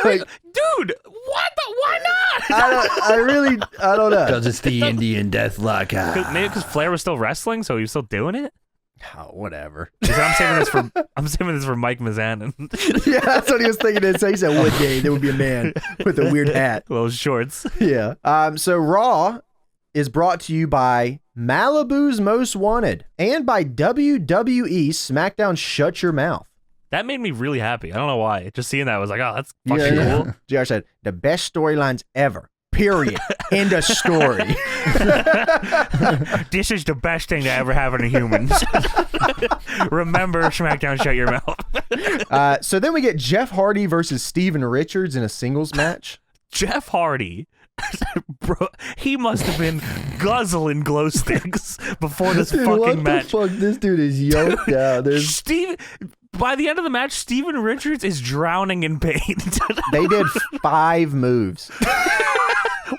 like Dude, why not? I don't know. Because it's the Indian Deathlock. Maybe because Flair was still wrestling, so he was still doing it. Oh, whatever. He said, I'm saving this for Mike Mizanin. Yeah, that's what he was thinking. So he said one day there would be a man with a weird hat. Those shorts. Yeah. So Raw is brought to you by Malibu's Most Wanted and by WWE SmackDown Shut Your Mouth. That made me really happy. I don't know why. Just seeing that, I was like, oh, that's fucking Yeah. cool. JR said, the best storylines ever. Period. End of story. This is the best thing to ever happen to humans. Remember, SmackDown, shut your mouth. So then we get Jeff Hardy versus Steven Richards in a singles match. Jeff Hardy, bro, he must have been guzzling glow sticks before this Dude, fucking what match. the fuck? This dude is yoked out. There's By the end of the match, Steven Richards is drowning in pain. They did 5 moves.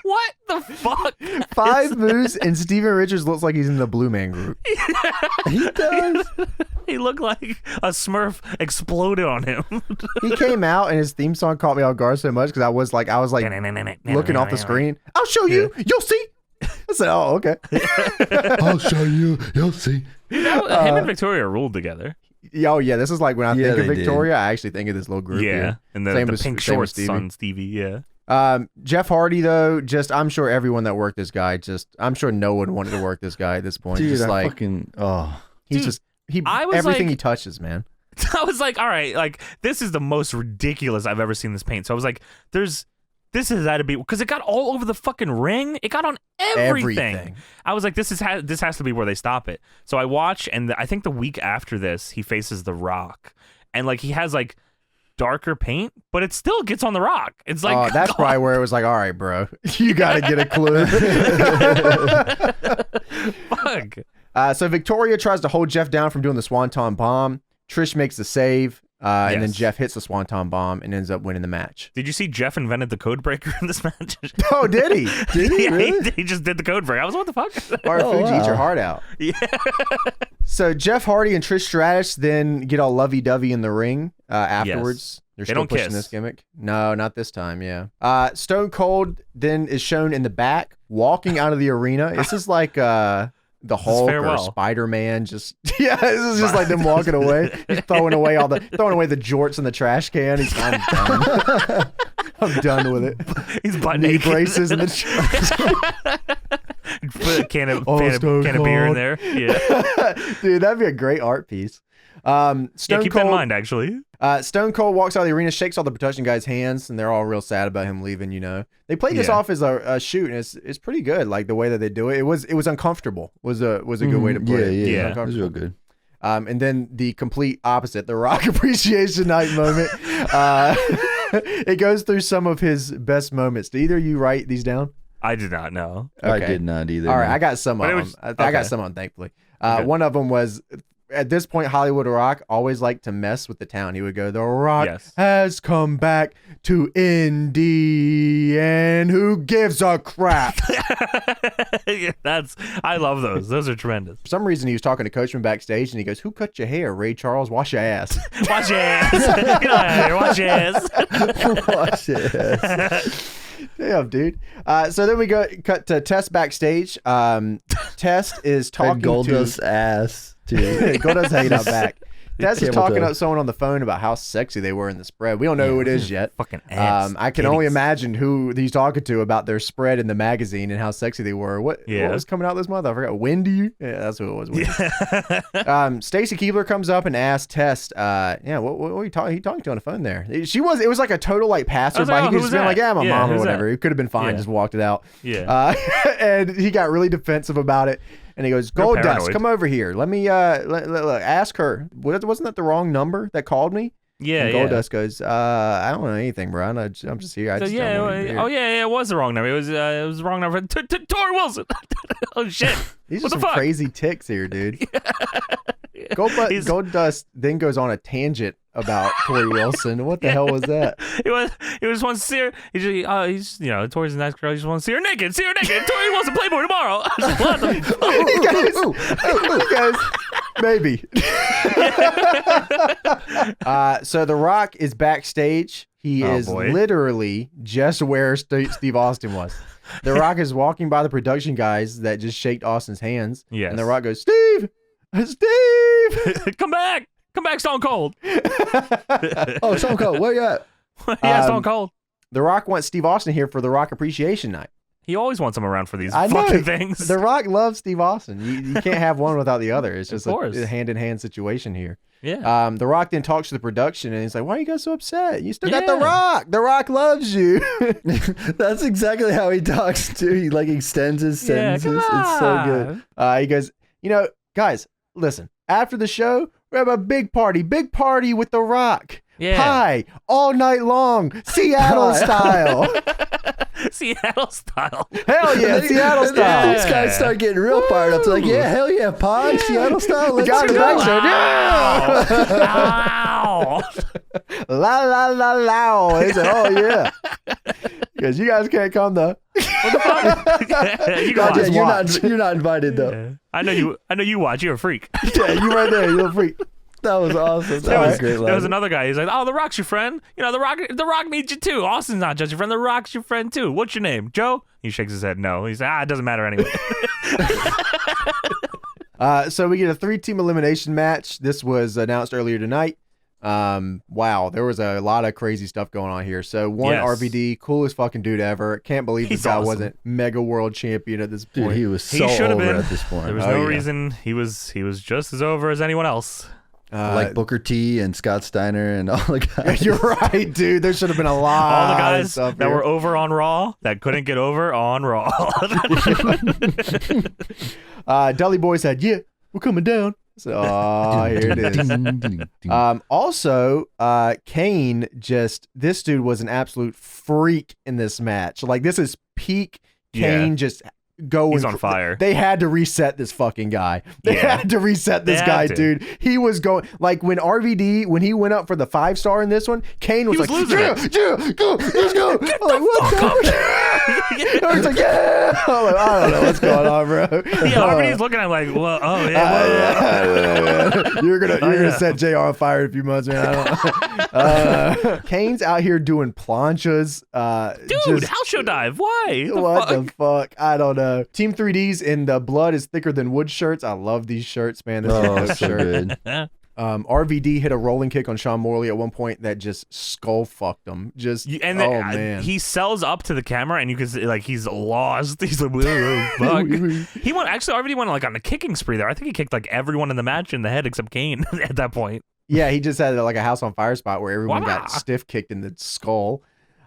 What the fuck? 5 moves, and Steven Richards looks like he's in the Blue Man Group. he does. He looked like a Smurf exploded on him. He came out, and his theme song caught me off guard so much because I was like looking off the screen. I'll show you. You'll see. I said, oh, okay. I'll show you. You'll see. Him and Victoria ruled together. Oh, yeah. This is like when I think of they did. Victoria, I actually think of this little group. Yeah, and the Same pink same with shorts Stevie. on Stevie. Yeah. Jeff Hardy, though, I'm sure everyone that worked this guy, I'm sure no one wanted to work this guy at this point. Dude, just I like, he's Dude, just, I was everything like- he touches, man. I was like, all right, like this is the most ridiculous I've ever seen this paint. So I was like, this has got to be because it got all over the fucking ring. It got on everything. I was like, this has to be where they stop it. So I watch, and I think the week after this, he faces The Rock, and like he has like darker paint, but it still gets on The Rock. It's like That's probably where it was like, all right, bro, you got to get a clue. Fuck. So Victoria tries to hold Jeff down from doing the Swanton Bomb. Trish makes the save, and then Yes. Jeff hits the Swanton Bomb and ends up winning the match. Did you see Jeff invented the code breaker in this match? Oh, did he? Did he Yeah, really? he just did the code breaker. I was what the fuck? Or Fuji, wow. eat your heart out. Yeah. So Jeff Hardy and Trish Stratus then get all lovey-dovey in the ring afterwards. They're They still don't pushing kiss. this gimmick. No, not this time, yeah. Stone Cold then is shown in the back, walking out of the arena. This is like the Hulk or farewell. Spider-Man. Just yeah, this is just like them walking away. Just throwing away the jorts in the trash can. I'm done. I'm done with it. He's butt Knee naked. braces in the trash. Put a can of Stone beer in Cold. there. Yeah. Dude, that'd be a great art piece. Stone Keep Cold, that in mind, actually. Stone Cold walks out of the arena, shakes all the production guys' hands, and they're all real sad about him leaving. You know, they played this Yeah. off as a shoot, and it's pretty good. Like the way that they do it, it was uncomfortable. Was a good way to put it. Yeah, Yeah. it was real good. And then the complete opposite, the Rock Appreciation Night moment. It goes through some of his best moments. Did either of you write these down? I did not know. I Okay. did not either. All right, man. I got some But of it was- them. I got okay. some of them, thankfully. Okay. One of them was, at this point, Hollywood Rock always liked to mess with the town. He would go, "The Rock Yes. has come back to Indy, and who gives a crap?" Yeah, I love those. Those are tremendous. For some reason, he was talking to Coachman backstage, and he goes, "Who cut your hair, Ray Charles? Wash your ass." Watch your ass. Get out of here. Watch your ass. Watch it. Damn, dude. So then we cut to Test backstage. Test is talking And to Goldust's ass, too. Goldust hate out back. Tess is talking up someone on the phone about how sexy they were in the spread. We don't know who it is yet. Fucking ass. I can only imagine who he's talking to about their spread in the magazine and how sexy they were. What was coming out this month? I forgot. Wendy? Yeah, that's who it was. Stacy Keibler comes up and asks Tess, what are you talking? He talking to on the phone there? It was like a total like passerby. He could just been like, yeah, my mom or whatever. It could have been fine. Just walked it out. Yeah. And he got really defensive about it. And he goes, Gold Dust, come over here. Let me ask her. Wasn't that the wrong number that called me? Yeah. And Gold Dust goes, I don't know anything, bro. I'm just here. It was the wrong number. It was the wrong number. Tori Wilson. Oh shit. These are some crazy ticks here, dude. Gold Dust then goes on a tangent about Tori Wilson. What the hell was that? He was want to see her. He's Tori's a nice girl. He just want to see her naked. Tori Wilson Playboy tomorrow. Guys, maybe. So The Rock is backstage. He is literally just where Steve Austin was. The Rock is walking by the production guys that just shaked Austin's hands. Yes. And The Rock goes, Steve! Come back, Stone Cold. Oh, Stone Cold, where you at? Stone Cold. The Rock wants Steve Austin here for The Rock Appreciation Night. He always wants him around for these fucking things. The Rock loves Steve Austin. You can't have one without the other. It's just a hand-in-hand situation here. Yeah. The Rock then talks to the production and he's like, why are you guys so upset? You still got The Rock. The Rock loves you. That's exactly how he talks too. He like extends his sentences. It's so good. He goes, guys, listen, after the show, we have a big party with The Rock. Yeah. Pie all night long, Seattle style. Seattle style. Hell yeah, Seattle style. These guys start getting real fired up. It's like, yeah, hell yeah, pie, Seattle style. Let's go. Ow. La la la la. They said, oh yeah. Because you guys can't come though. What the fuck? You're not invited though. Yeah. I know you watch. You're a freak. Yeah, you right there. You're a freak. That was awesome. That was great. There was another guy. He's like, "Oh, The Rock's your friend. The Rock needs you too. Austin's not just your friend. The Rock's your friend too. What's your name, Joe?" He shakes his head. No. He's like, "It doesn't matter anyway." So we get a 3-team elimination match. This was announced earlier tonight. Wow, there was a lot of crazy stuff going on here. So RVD, coolest fucking dude ever. Can't believe this guy wasn't mega world champion at this point. Dude, he was so over at this point. There was no reason. He was just as over as anyone else. Like Booker T and Scott Steiner and all the guys. You're right, dude. There should have been a lot. All the guys that were over on Raw that couldn't get over on Raw. Dudley Boy said, "Yeah, we're coming down." So, here it is. Also, Kane this dude was an absolute freak in this match. Like, this is peak Kane just going. He's on fire. They had to reset this fucking guy. They had to reset this guy, dude. He was going, like, when he went up for the 5-star in this one, Kane was like, go, let's go. I'm like, what the fuck? He's like, yeah. I'm like, I don't know what's going on, bro. RVD's looking at him like, well, oh, yeah. You're gonna set JR on fire in a few months, man. I don't Kane's out here doing planchas. Dude, house show dive. Why? What the fuck? I don't know. Team 3Ds in the blood is thicker than wood shirts. I love these shirts, man. This is a dope shirt. Good. RVD hit a rolling kick on Sean Morley at one point that just skull fucked him. Man. He sells up to the camera and you can see, like, he's lost. He's like, fuck. RVD went like on a kicking spree there. I think he kicked like everyone in the match in the head except Kane at that point. Yeah, he just had like a house on fire spot where everyone got stiff kicked in the skull.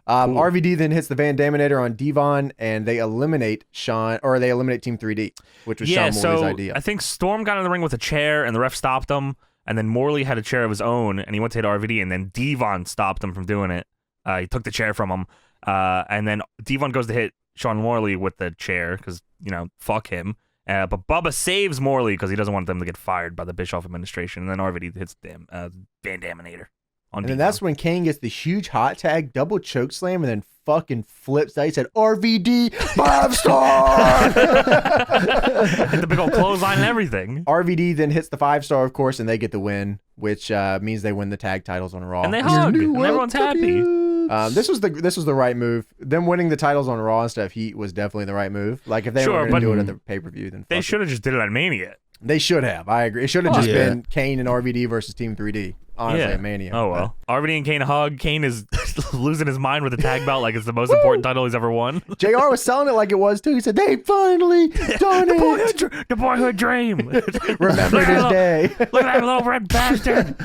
RVD then hits the Van Daminator on Devon, and they eliminate Team 3D, which was Sean Morley's idea. I think Storm got in the ring with a chair, and the ref stopped him, and then Morley had a chair of his own, and he went to hit RVD, and then Devon stopped him from doing it. He took the chair from him, and then Devon goes to hit Sean Morley with the chair, because, fuck him. But Bubba saves Morley because he doesn't want them to get fired by the Bischoff administration, and then RVD hits Van Daminator. And then that's when Kane gets the huge hot tag, double choke slam, and then fucking flips out. He said, RVD, 5-star! Hit the big old clothesline and everything. RVD then hits the 5-star, of course, and they get the win, which means they win the tag titles on Raw. And they hug, and everyone's happy. This was the right move. Them winning the titles on Raw instead of Heat was definitely the right move. Like, if they were going to do it at the pay-per-view, then they should have just did it at Mania. They should have. I agree. It should have just been Kane and RVD versus Team 3D. Honestly, at Mania. Oh, well. RVD and Kane hug. Kane is losing his mind with the tag belt like it's the most important title he's ever won. JR was selling it like it was, too. He said, they finally done it. The boyhood dream. Remember this day. Look at that little red bastard.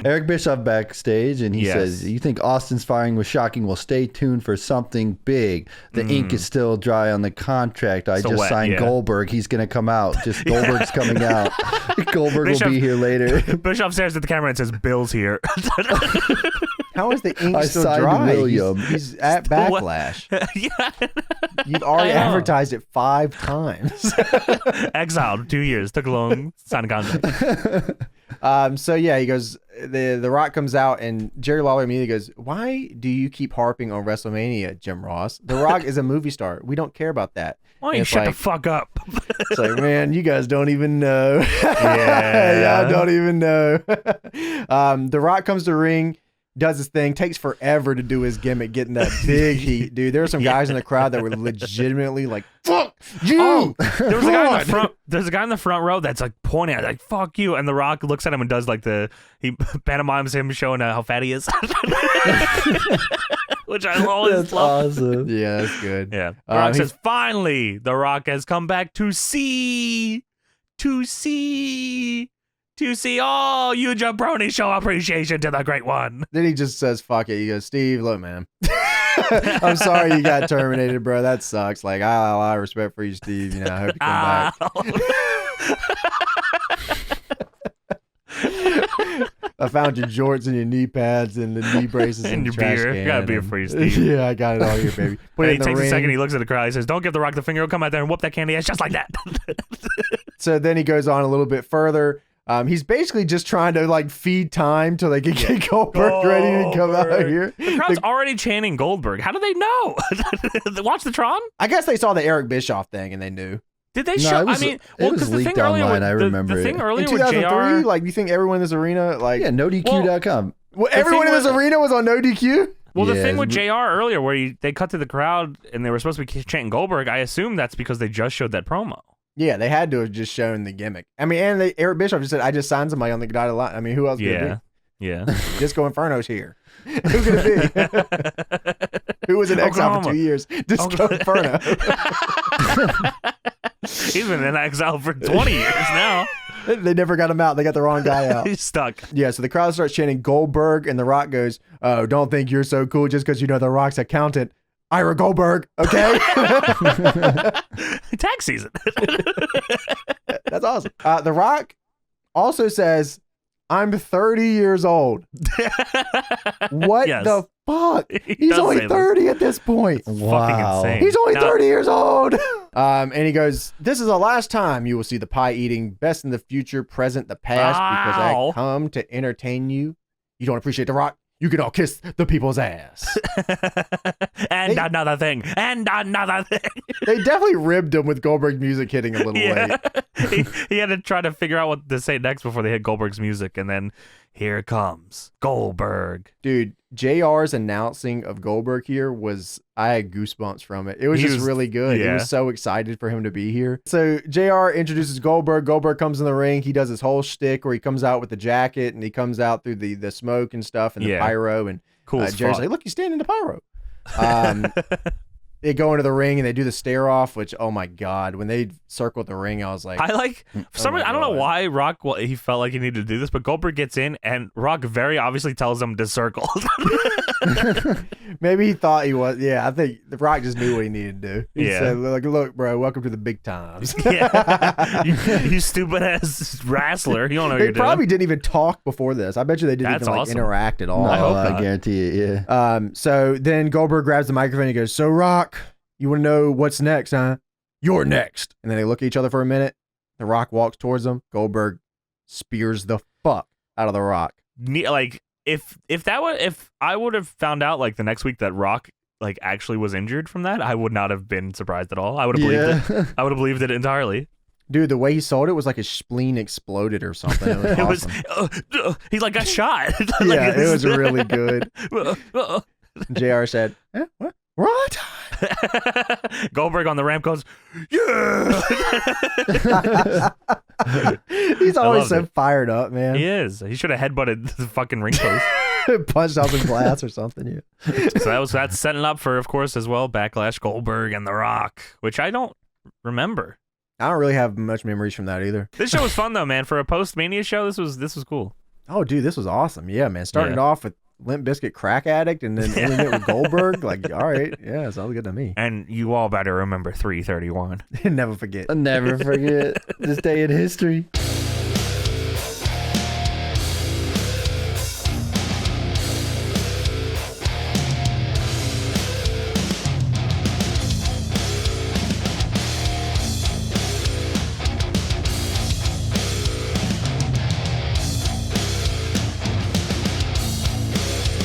Eric Bischoff backstage, and he says, you think Austin's firing was shocking? Well, stay tuned for something big. The ink is still dry on the contract. I just signed Goldberg. He's going to come out. Just Goldberg's coming out. Goldberg will be here later. Bischoff stares at the camera and says, Bill's here. How is the ink still dry? He's at Backlash. You've already advertised it 5 times. Exiled 2 years. Took a long sign of contract. So yeah, he goes, the Rock comes out and Jerry Lawler immediately goes, why do you keep harping on WrestleMania, Jim Ross? The Rock is a movie star. We don't care about that. Why don't you shut the fuck up? It's like, man, you guys don't even know. Y'all don't even know. The Rock comes to the ring, does his thing, takes forever to do his gimmick, getting that big heat, dude. There were some guys in the crowd that were legitimately like, fuck you. There was a guy in the front. There's a guy in the front row that's like pointing at, like, fuck you, and The Rock looks at him and does like he pantomimes him showing how fat he is. Which I always love. Awesome. Yeah, that's good. Yeah. The Rock says, finally, The Rock has come back to see all you jabronis show appreciation to the great one. Then he just says, fuck it. He goes, Steve, look, man. I'm sorry you got terminated, bro. That sucks. Like, I have a lot of respect for you, Steve. You know, I hope you come back. I found your jorts and your knee pads and the knee braces and your trash beer. can. Got a beer for you, Steve. Yeah, I got it all here, baby. Put it in he the takes ring. a second. He looks at the crowd. He says, "Don't give The Rock the finger. He'll come out there and whoop that candy ass just like that." So then he goes on a little bit further. He's basically just trying to like feed time till they can get Goldberg ready to come out here. The crowd's already chanting Goldberg. How do they know? Watch the Tron? I guess they saw the Eric Bischoff thing and they knew. Did they show? I mean, well, because the thing earlier, I remember the thing earlier in with 2003, JR, like, you think everyone in this arena, like, NoDQ.com. Well, everyone in this arena was on no DQ. Well, the thing with JR earlier, where they cut to the crowd and they were supposed to be chanting Goldberg, I assume that's because they just showed that promo. Yeah, they had to have just shown the gimmick. I mean, and Eric Bischoff just said, "I just signed somebody on the dotted line." I mean, who else? Yeah. Disco Inferno's here. Who could it be? Who was in exile for 2 years? Disco Inferno. He's been in exile for 20 years now. They never got him out. They got the wrong guy out. He's stuck. Yeah, so the crowd starts chanting Goldberg, and The Rock goes, "Oh, don't think you're so cool just because you know The Rock's accountant. Ira Goldberg, okay?" Tag season. That's awesome. The Rock also says, "I'm 30 years old." What the fuck? He's only 30 at this point. Wow. Fucking insane. He's only 30 years old. And he goes, "This is the last time you will see the pie eating, best in the future, present the past, because I come to entertain you. You don't appreciate The Rock? You can all kiss the people's ass." Another thing. They definitely ribbed him with Goldberg's music hitting a little late. He had to try to figure out what to say next before they hit Goldberg's music, and then here comes Goldberg. Dude, JR's announcing of Goldberg here was, I had goosebumps from it. It was just really good. Yeah. He was so excited for him to be here. So JR introduces Goldberg. Goldberg comes in the ring. He does his whole shtick where he comes out with the jacket and he comes out through the smoke and stuff and the pyro. And cool Jerry's like, "Look, he's standing in the pyro." They go into the ring and they do the stare off, which, oh my God, when they circled the ring, I was like, I don't know why Rock, he felt like he needed to do this, but Goldberg gets in and Rock very obviously tells him to circle. Maybe he thought he was. Yeah, I think the Rock just knew what he needed to do. He said, like, "Look, bro, welcome to the big times." you stupid ass wrestler. You don't know what they you're doing. They probably didn't even talk before this. I bet you they didn't even like interact at all. No, I guarantee it, yeah. So then Goldberg grabs the microphone and he goes, "So Rock, you want to know what's next, huh? You're next." And then they look at each other for a minute. The Rock walks towards them. Goldberg spears the fuck out of the Rock. Like, if I would have found out like the next week that Rock like actually was injured from that, I would not have been surprised at all. I would have believed it. I would have believed it entirely. Dude, the way he sold it was like his spleen exploded or something. It was awesome. He's like got shot. Yeah, it was really good. JR said, "What? Goldberg on the ramp goes, yeah. He's always so fired up, man. He is. He should have headbutted the fucking ring post. Punched out the glass or something. Yeah. So that's setting up for, of course, as well, Backlash, Goldberg and The Rock, which I don't remember. I don't really have much memories from that either. This show was fun though, man. For a post-Mania show, this was cool. Oh, dude, this was awesome. Yeah, man. Starting off with Limp Bizkit Crack Addict and then ending it with Goldberg. Like, all right, yeah, sounds good to me. And you all better remember 331. Never forget. I'll never forget this day in history.